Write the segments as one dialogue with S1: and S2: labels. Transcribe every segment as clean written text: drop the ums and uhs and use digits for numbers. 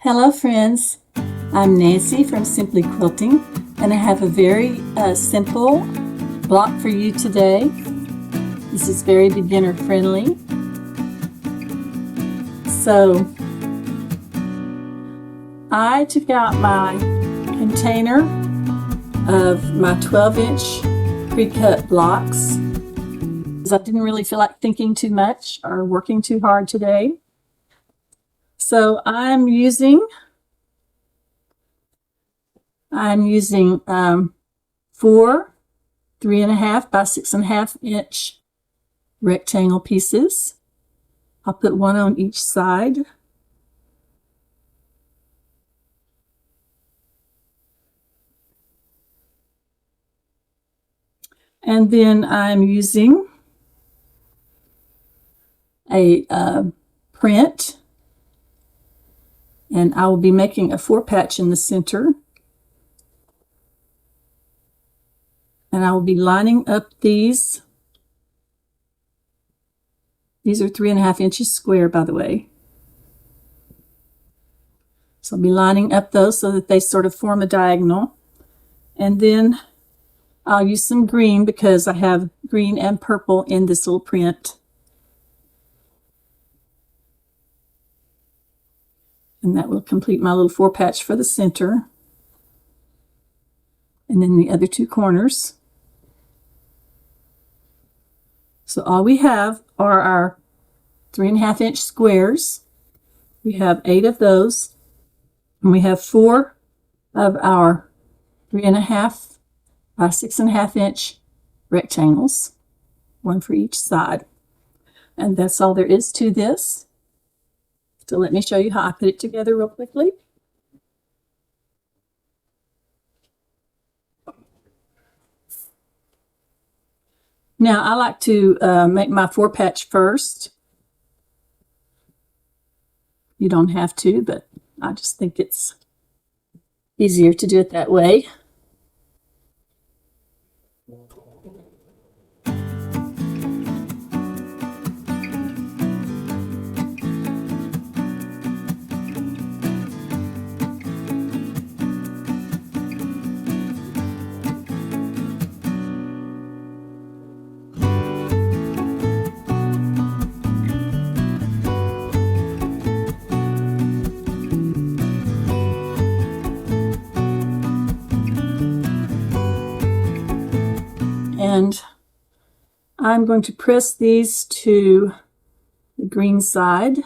S1: Hello friends, I'm Nancy from Simply Quilting, and I have a very simple block for you today. This is very beginner friendly. So I took out my container of my 12-inch pre-cut blocks because I didn't really feel like thinking too much or working too hard today. So I'm using 4 3.5 by 6.5 inch rectangle pieces. I'll put one on each side. And then I'm using a print, and I will be making a 4-patch in the center. And I will be lining up these. These are 3.5 inches square, by the way. So I'll be lining up those so that they sort of form a diagonal. And then I'll use some green because I have green and purple in this little print. And that will complete my little 4-patch for the center. And then the other 2 corners. So all we have are our 3.5 inch squares. We have 8 of those. And we have 4 of our 3.5 by 6.5 inch rectangles, one for each side. And that's all there is to this. So let me show you how I put it together real quickly. Now I like to make my 4-patch first. You don't have to, but I just think it's easier to do it that way. And I'm going to press these to the green side.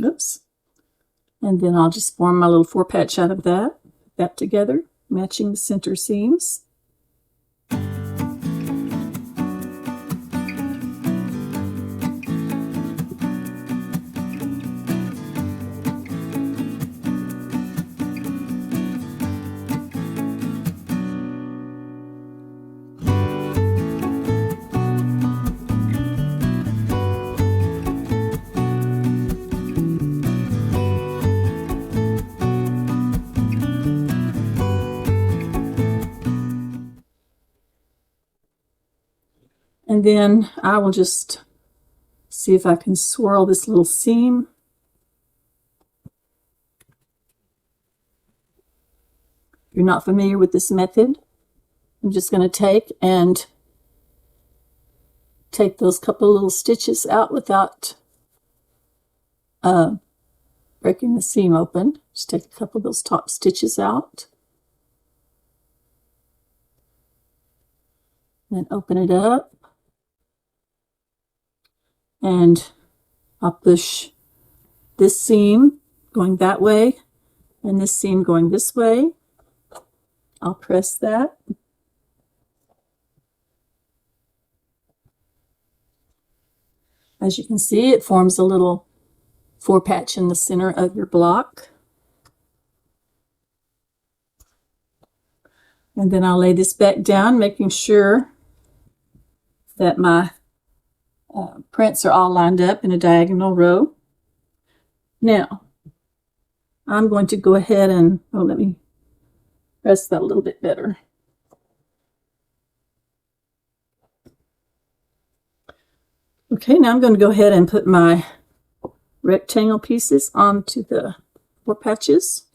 S1: Oops. And then I'll just form my little 4-patch out of that together, matching the center seams. And then I will just see if I can swirl this little seam. If you're not familiar with this method, I'm just going to take those couple little stitches out without breaking the seam open. Just take a couple of those top stitches out. And then open it up. And I'll push this seam going that way and this seam going this way. I'll press that. As you can see, it forms a little 4-patch in the center of your block. And then I'll lay this back down, making sure that my prints are all lined up in a diagonal row. Now, I'm going to go ahead and, let me press that a little bit better. Okay, now I'm going to go ahead and put my rectangle pieces onto the 4 patches.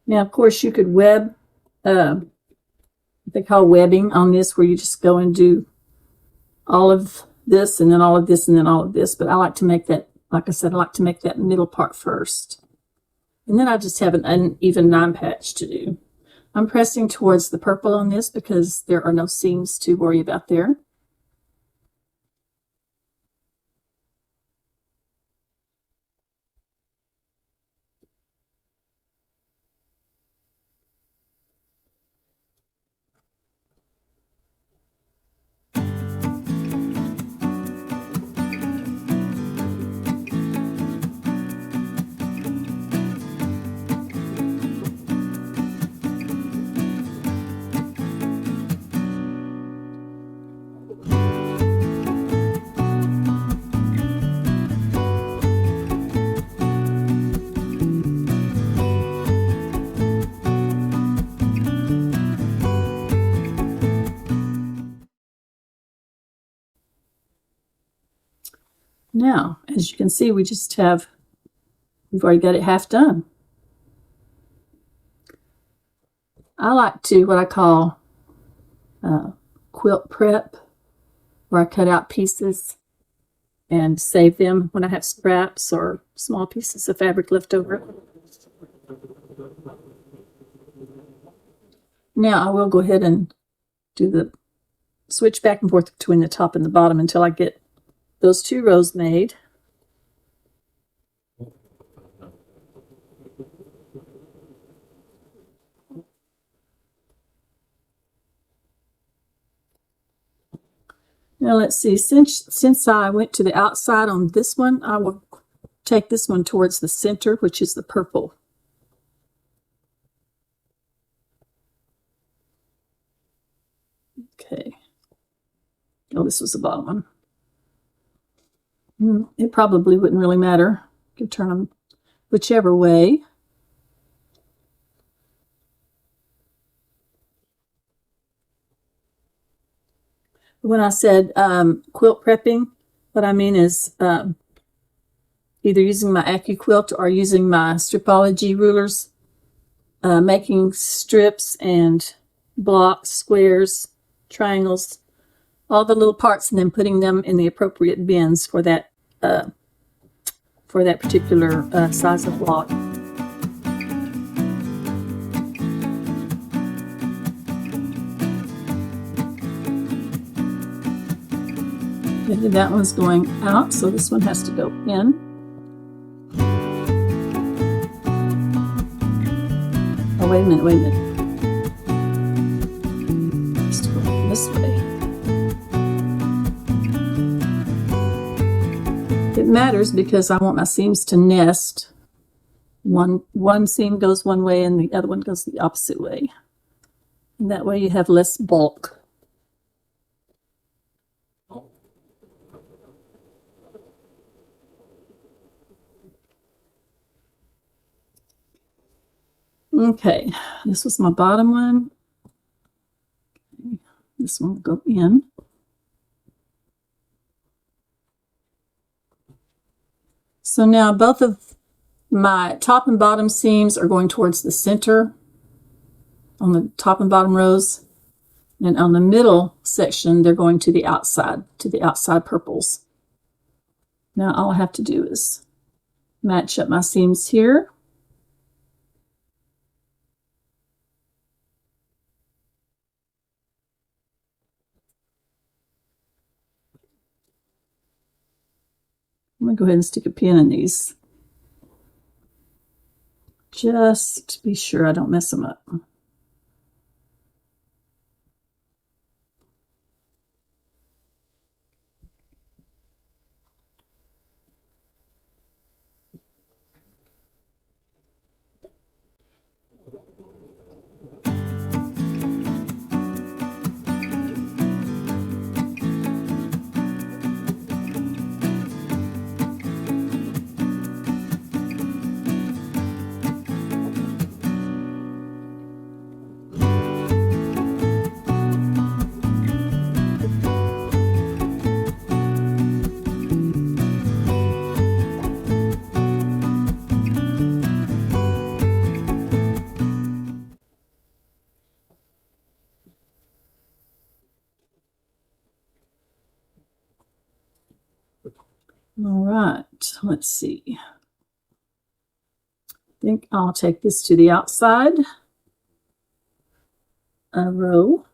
S1: Now, of course, you could web, they call webbing on this, where you just go and do all of this and then all of this and then all of this. But I like to make that, like I said, I like to make that middle part first. And then I just have an uneven 9 patch to do. I'm pressing towards the purple on this because there are no seams to worry about there. Now, as you can see, we've already got it half done. I like to, what I call quilt prep, where I cut out pieces and save them when I have scraps or small pieces of fabric left over. Now I will go ahead and do the switch back and forth between the top and the bottom until I get those 2 rows made. Now let's see, since I went to the outside on this one, I will take this one towards the center, which is the purple. Okay. Oh, this was the bottom one. It probably wouldn't really matter. You could turn them whichever way. When I said quilt prepping, what I mean is either using my AccuQuilt or using my Stripology rulers, making strips and blocks, squares, triangles, all the little parts, and then putting them in the appropriate bins for that particular size of block. Okay, that one's going out, so this one has to go in. Oh, wait a minute, wait a minute. Just go this way. It matters because I want my seams to nest. One seam goes one way and the other one goes the opposite way. And that way you have less bulk. Okay, this was my bottom one. Okay, this one will go in. So now both of my top and bottom seams are going towards the center on the top and bottom rows. And on the middle section, they're going to the outside purples. Now all I have to do is match up my seams here. I'm going to go ahead and stick a pin in these, just to be sure I don't mess them up. All right, let's see. I think I'll take this to the outside row.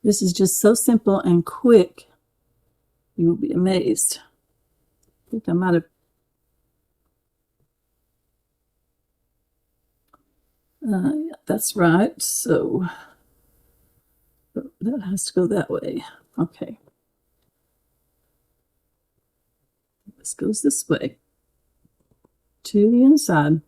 S1: This is just so simple and quick. You will be amazed. I think I might have yeah, that's right. So that has to go that way. Okay. This goes this way to the inside.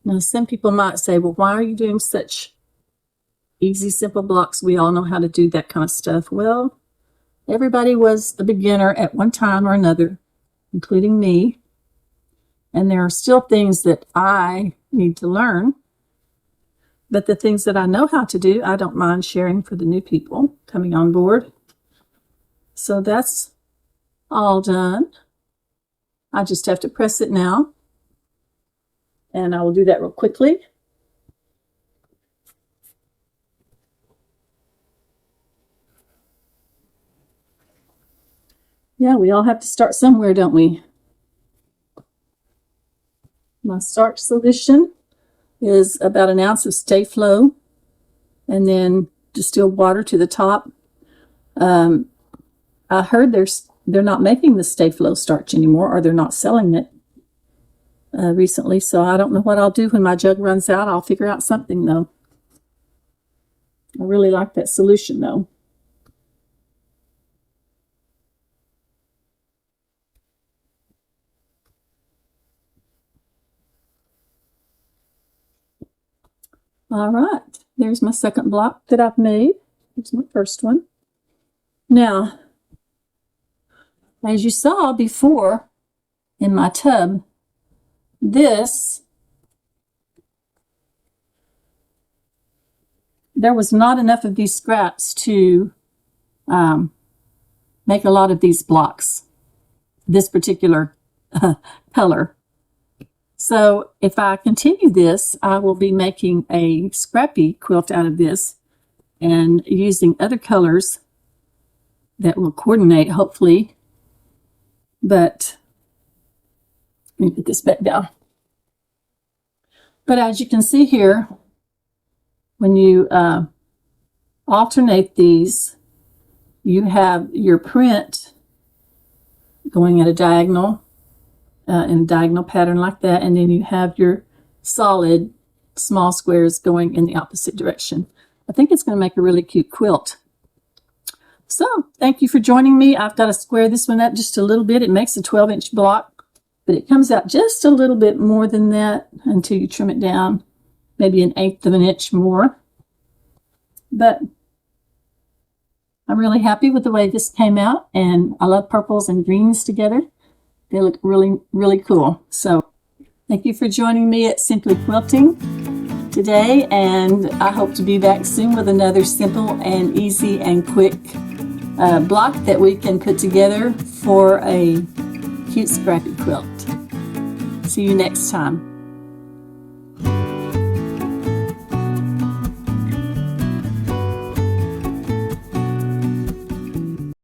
S1: Now, some people might say, well, why are you doing such easy, simple blocks? We all know how to do that kind of stuff. Well, everybody was a beginner at one time or another, including me. And there are still things that I need to learn. But the things that I know how to do, I don't mind sharing for the new people coming on board. So that's all done. I just have to press it now. And I will do that real quickly. Yeah, we all have to start somewhere, don't we? My starch solution is about an ounce of Stay Flow and then distilled water to the top. I heard they're not making the Stay Flow starch anymore, or they're not selling it recently, so I don't know what I'll do when my jug runs out. I'll figure out something, though. I really like that solution, though. All right, there's my second block that I've made. Here's my first one. Now, as you saw before in my tub, there was not enough of these scraps to make a lot of these blocks, this particular color. So if I continue this, I will be making a Scrappy quilt out of this and using other colors that will coordinate, hopefully. But let me put this back down. But as you can see here, when you alternate these, you have your print going at a diagonal, in a diagonal pattern like that, and then you have your solid small squares going in the opposite direction. I think it's going to make a really cute quilt. So thank you for joining me. I've got to square this one up just a little bit. It makes a 12-inch block, but it comes out just a little bit more than that until you trim it down, maybe 1/8 of an inch more. But I'm really happy with the way this came out, and I love purples and greens together. They look really, really cool. So thank you for joining me at Simply Quilting today, and I hope to be back soon with another simple and easy and quick block that we can put together for a cute Scrappy quilt. See you next time.